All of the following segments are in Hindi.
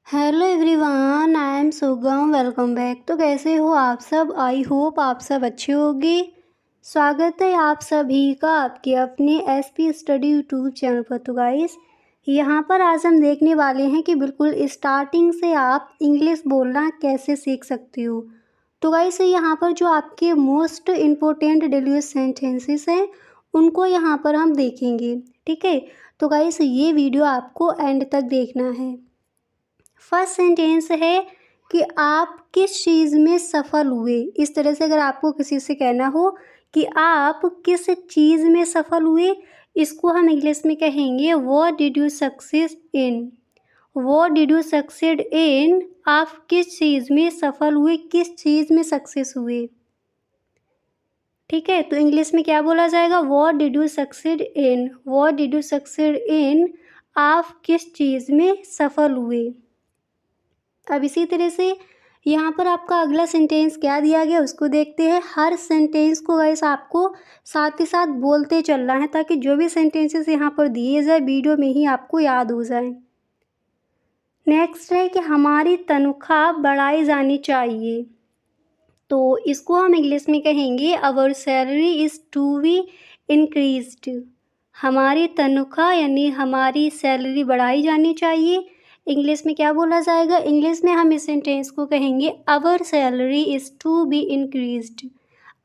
हेलो एवरीवन, आई एम सुगम। Welcome back. तो कैसे हो आप सब? आई होप आप सब अच्छे होंगे। स्वागत है आप सभी का आपके अपने एसपी स्टडी यूट्यूब चैनल पर। तो गाइस, यहाँ पर आज हम देखने वाले हैं कि बिल्कुल स्टार्टिंग से आप इंग्लिश बोलना कैसे सीख सकते हो। तो गाइस, यहाँ पर जो आपके most important daily use sentences हैं उनको यहाँ पर हम देखेंगे, ठीक है। तो गाइस, ये वीडियो आपको एंड तक देखना है। फर्स्ट सेंटेंस है कि आप किस चीज़ में सफल हुए। इस तरह से अगर आपको किसी से कहना हो कि आप किस चीज़ में सफल हुए, इसको हम इंग्लिश में कहेंगे what did you succeed in. What did you succeed in, आप किस चीज़ में सफल हुए, किस चीज़ में सक्सेस हुए, ठीक है। तो इंग्लिश में क्या बोला जाएगा? What did you succeed in. What did you succeed in, आप किस चीज़ में सफल हुए। अब इसी तरह से यहाँ पर आपका अगला सेंटेंस क्या दिया गया उसको देखते हैं। हर सेंटेंस को गाइस आपको साथ ही साथ बोलते चलना है ताकि जो भी सेंटेंसेस यहाँ पर दिए जाए वीडियो में ही आपको याद हो जाए। नेक्स्ट है कि हमारी तनख्वाह बढ़ाई जानी चाहिए। तो इसको हम इंग्लिश में कहेंगे our salary is to be increased. हमारी तनख्वाह यानी हमारी सैलरी बढ़ाई जानी चाहिए। इंग्लिश में क्या बोला जाएगा? इंग्लिश में हम इस सेंटेंस को कहेंगे our salary is to be increased.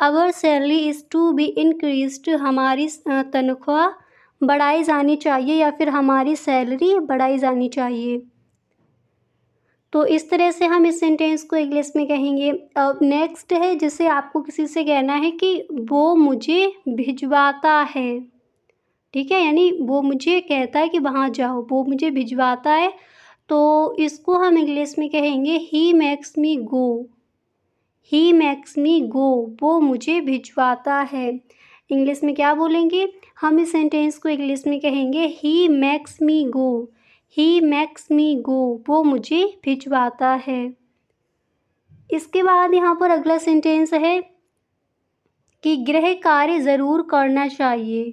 Our salary is to be increased, हमारी तनख्वाह बढ़ाई जानी चाहिए या फिर हमारी सैलरी बढ़ाई जानी चाहिए। तो इस तरह से हम इस सेंटेंस को इंग्लिश में कहेंगे। अब नेक्स्ट है जिसे आपको किसी से कहना है कि वो मुझे भिजवाता है, ठीक है, यानी वो मुझे कहता है कि वहाँ जाओ, वो मुझे भिजवाता है। तो इसको हम इंग्लिश में कहेंगे he makes me go. He makes me गो, वो मुझे भिजवाता है। इंग्लिश में क्या बोलेंगे? हम इस सेंटेंस को इंग्लिश में कहेंगे he makes me go. He makes me गो, वो मुझे भिजवाता है। इसके बाद यहाँ पर अगला सेंटेंस है कि गृह कार्य ज़रूर करना चाहिए।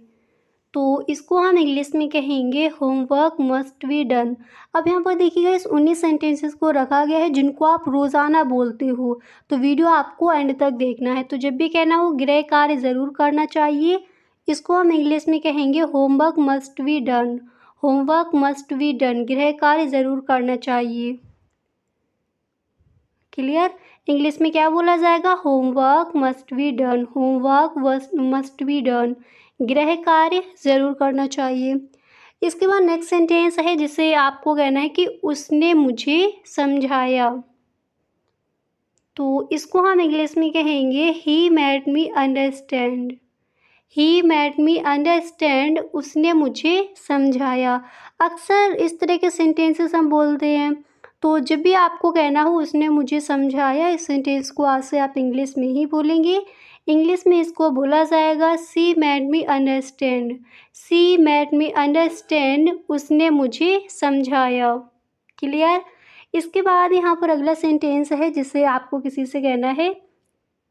तो इसको हम इंग्लिश में कहेंगे होमवर्क मस्ट बी डन। अब यहाँ पर देखिएगा इस 19 सेंटेंसेस को रखा गया है जिनको आप रोज़ाना बोलते हो। तो वीडियो आपको एंड तक देखना है। तो जब भी कहना हो गृह कार्य ज़रूर करना चाहिए, इसको हम इंग्लिश में कहेंगे homework must be done. Homework must be done, गृह कार्य ज़रूर करना चाहिए। क्लियर? इंग्लिश में क्या बोला जाएगा? Homework must be done. Homework must be done, गृह कार्य ज़रूर करना चाहिए। इसके बाद नेक्स्ट सेंटेंस है जिसे आपको कहना है कि उसने मुझे समझाया। तो इसको हम इंग्लिश में कहेंगे he made me understand. He made me understand, उसने मुझे समझाया। अक्सर इस तरह के सेंटेंसेस हम बोलते हैं। तो जब भी आपको कहना हो उसने मुझे समझाया, इस सेंटेंस को आज से आप इंग्लिश में ही बोलेंगे। इंग्लिश में इसको बोला जाएगा सी मेड मी अंडरस्टैंड। सी मेड मी अंडरस्टैंड, उसने मुझे समझाया। क्लियर? इसके बाद यहाँ पर अगला सेंटेंस है जिसे आपको किसी से कहना है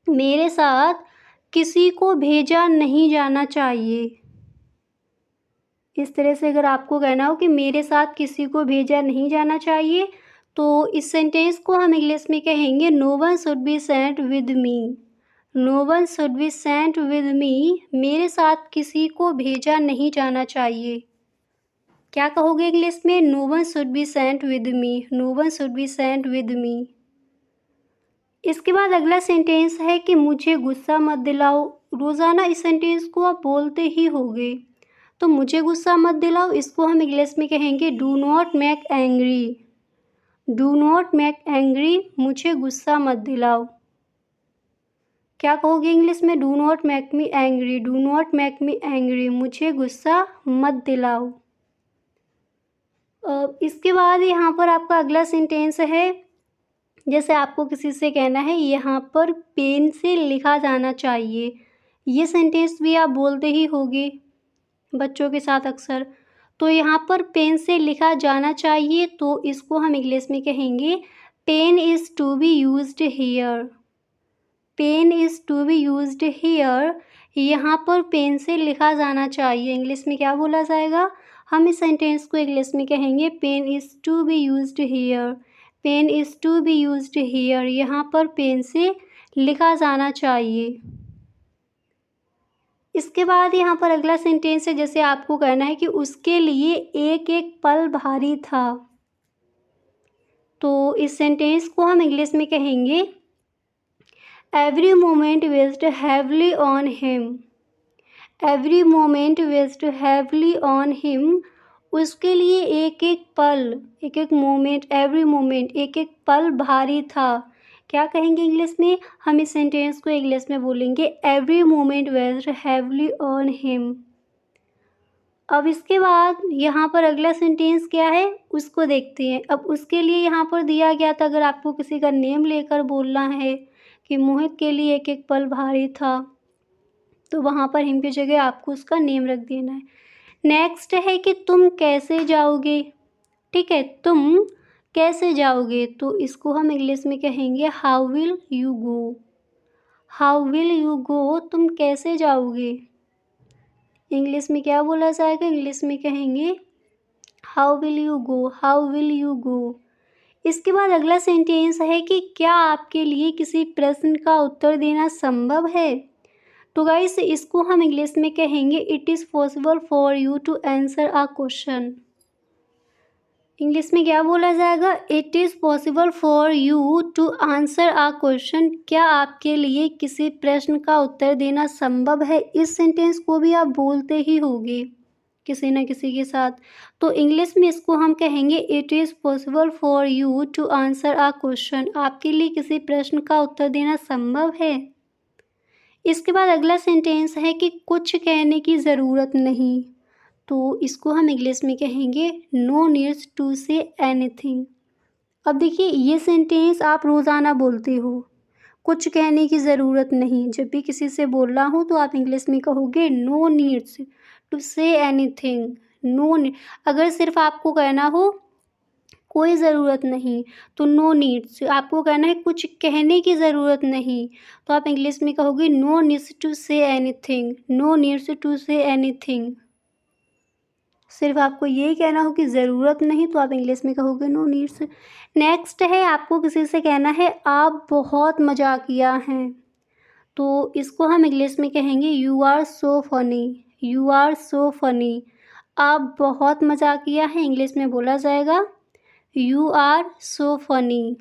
मेरे साथ किसी को भेजा नहीं जाना चाहिए। इस तरह से अगर आपको कहना हो कि मेरे साथ किसी को भेजा नहीं जाना चाहिए, तो इस सेंटेंस को हम इंग्लिश में कहेंगे no one should be sent with me. No one should be sent with me, मेरे साथ किसी को भेजा नहीं जाना चाहिए। क्या कहोगे इंग्लिश में? No one should be sent with me. No one should be sent with me. इसके बाद अगला सेंटेंस है कि मुझे गुस्सा मत दिलाओ। रोज़ाना इस सेंटेंस को आप बोलते ही होंगे। तो मुझे गुस्सा मत दिलाओ, इसको हम इंग्लिश में कहेंगे do not make angry. Do not make angry, मुझे गुस्सा मत दिलाओ। क्या कहोगे इंग्लिश में? Do not make me angry. Do not make me angry, मुझे गुस्सा मत दिलाओ। इसके बाद यहाँ पर आपका अगला सेंटेंस है जैसे आपको किसी से कहना है यहाँ पर पेन से लिखा जाना चाहिए। ये सेंटेंस भी आप बोलते ही होंगे बच्चों के साथ अक्सर। तो यहाँ पर पेन से लिखा जाना चाहिए, तो इसको हम इंग्लिश में कहेंगे pen is to be used here. Pen is to be used here, यहाँ पर पेन से लिखा जाना चाहिए। इंग्लिश में क्या बोला जाएगा? हम इस सेंटेंस को इंग्लिश में कहेंगे pen is to be used here. Pen is to be used here, यहाँ पर पेन से लिखा जाना चाहिए। इसके बाद यहाँ पर अगला सेंटेंस है, जैसे आपको कहना है कि उसके लिए एक एक पल भारी था। तो इस सेंटेंस को हम इंग्लिश में कहेंगे every moment waste heavily on him. Every moment waste heavily on him, उसके लिए एक एक पल, एक एक मोमेंट, एवरी मोमेंट, एक एक पल भारी था। क्या कहेंगे इंग्लिश में? हम इस सेंटेंस को इंग्लिश में बोलेंगे every moment waste heavily on him. अब इसके बाद यहाँ पर अगला सेंटेंस क्या है उसको देखते हैं। अब उसके लिए यहाँ पर दिया गया था, अगर आपको किसी का नेम लेकर बोलना है कि मोहित के लिए एक एक पल भारी था, तो वहाँ पर हिम की जगह आपको उसका नेम रख देना है। नेक्स्ट है कि तुम कैसे जाओगे। ठीक है, तुम कैसे जाओगे, तो इसको हम इंग्लिश में कहेंगे how will you go. How will you go, तुम कैसे जाओगे। इंग्लिश में क्या बोला जाएगा? इंग्लिश में कहेंगे how will you go, how will you go. इसके बाद अगला सेंटेंस है कि क्या आपके लिए किसी प्रश्न का उत्तर देना संभव है। तो गाइस इसको हम इंग्लिश में कहेंगे it is possible for you to answer a question. English में क्या बोला जाएगा? It is possible for you to answer a question. क्या आपके लिए किसी प्रश्न का उत्तर देना संभव है। इस सेंटेंस को भी आप बोलते ही होंगे किसी न किसी के साथ। तो इंग्लिश में इसको हम कहेंगे it is possible for you to answer a question. आपके लिए किसी प्रश्न का उत्तर देना संभव है। इसके बाद अगला सेंटेंस है कि कुछ कहने की ज़रूरत नहीं। तो इसको हम इंग्लिश में कहेंगे no needs to say anything. अब देखिए ये सेंटेंस आप रोज़ाना बोलते हो, कुछ कहने की ज़रूरत नहीं। जब भी किसी से बोलना हो तो आप इंग्लिश में कहोगे no needs to say anything. अगर सिर्फ आपको कहना हो कोई ज़रूरत नहीं तो नो नीड्स। आपको कहना है कुछ कहने की ज़रूरत नहीं तो आप इंग्लिश में कहोगे no needs to say anything. No needs to say anything. सिर्फ आपको यही कहना हो कि ज़रूरत नहीं तो आप इंग्लिश में कहोगे नो नीड्स। नेक्स्ट है आपको किसी से कहना है आप बहुत मजाकिया हैं। तो इसको हम इंग्लिश में कहेंगे you are so funny. You are so funny. आप बहुत मजाकिया हैं, इंग्लिश में बोला जाएगा यू आर सो फनी।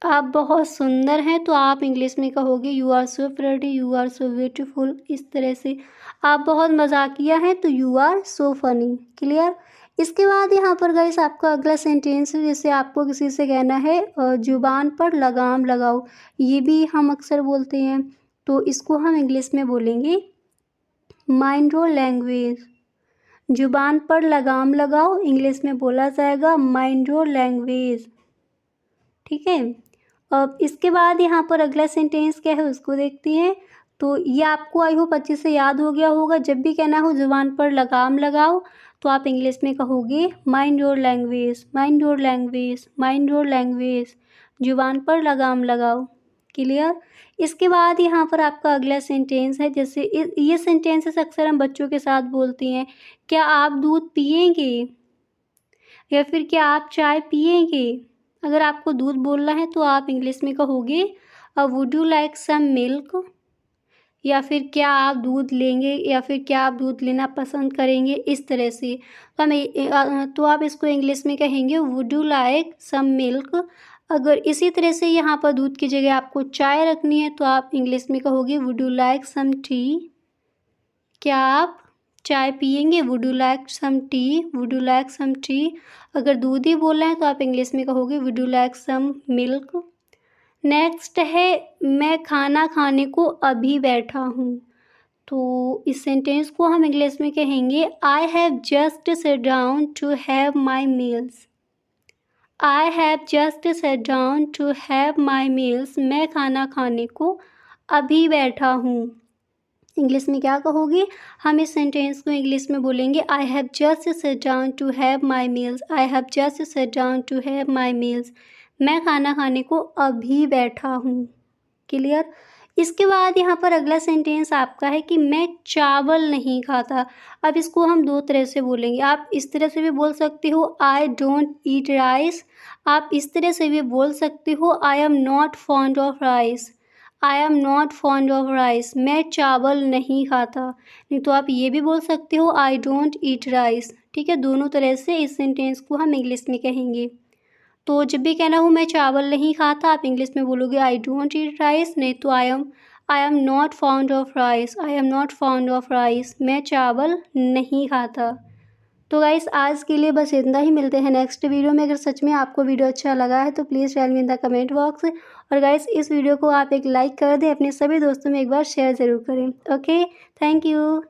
आप बहुत सुंदर हैं तो आप इंग्लिश में कहोगे you are so pretty, you are so beautiful. इस तरह से आप बहुत मजाकिया हैं तो you are so funny. Clear. इसके बाद यहाँ पर गाइस आपका अगला सेंटेंस है, जैसे आपको किसी से कहना है जुबान पर लगाम लगाओ। ये भी हम अक्सर बोलते हैं तो इसको हम इंग्लिश में बोलेंगे माइंड योर लैंग्वेज। जुबान पर लगाम लगाओ, इंग्लिश में बोला जाएगा माइंड योर लैंग्वेज। ठीक है। अब इसके बाद यहाँ पर अगला सेंटेंस क्या है उसको देखते हैं। तो ये आपको आई होप अच्छे से याद हो गया होगा। जब भी कहना हो जुबान पर लगाम लगाओ तो आप इंग्लिश में कहोगे mind your language, mind your language, mind your language. जुबान पर लगाम लगाओ। क्लियर। इसके बाद यहाँ पर आपका अगला सेंटेंस है, जैसे ये सेंटेंसेस अक्सर हम बच्चों के साथ बोलते हैं। क्या आप दूध पिएंगे या फिर क्या आप चाय पिएंगे। अगर आपको दूध बोलना है तो आप इंग्लिश में कहोगे would you like some milk, या फिर क्या आप दूध लेंगे, या फिर क्या आप दूध लेना पसंद करेंगे। इस तरह से तो आप इसको इंग्लिश में कहेंगे would you like some milk. अगर इसी तरह से यहाँ पर दूध की जगह आपको चाय रखनी है तो आप इंग्लिश में कहोगे would you like some tea. क्या आप चाय पिएंगे, would you like some tea, would you like some tea. अगर दूध ही बोलना है तो आप इंग्लिश में कहोगे would you like some milk. Next है मैं खाना खाने को अभी बैठा हूँ। तो इस सेंटेंस को हम इंग्लिश में कहेंगे I have just set down to have my meals. I have just set down to have my meals. मैं खाना खाने को अभी बैठा हूँ। इंग्लिश में क्या कहोगे? हम इस सेंटेंस को इंग्लिश में बोलेंगे I have just set down to have my meals. I have just set down to have my meals. मैं खाना खाने को अभी बैठा हूँ। क्लियर। इसके बाद यहाँ पर अगला सेंटेंस आपका है कि मैं चावल नहीं खाता। अब इसको हम दो तरह से बोलेंगे। आप इस तरह से भी बोल सकते हो आई डोंट ईट राइस। आप इस तरह से भी बोल सकते हो I am not fond of rice. I am not fond of rice, मैं चावल नहीं खाता। नहीं तो आप ये भी बोल सकते हो आई डोंट ईट राइस। ठीक है, दोनों तरह से इस सेंटेंस को हम इंग्लिश में कहेंगे। तो जब भी कहना हो मैं चावल नहीं खाता, आप इंग्लिश में बोलोगे आई डोंट ईट राइस, नहीं तो I am not found of rice. I am not found of rice, मैं चावल नहीं खाता। तो गाइस आज के लिए बस इतना ही। मिलते हैं नेक्स्ट वीडियो में। अगर सच में आपको वीडियो अच्छा लगा है तो please tell me in the comment box. और गाइस इस वीडियो को आप एक लाइक कर दें, अपने सभी दोस्तों में एक बार शेयर ज़रूर करें। Okay, thank you.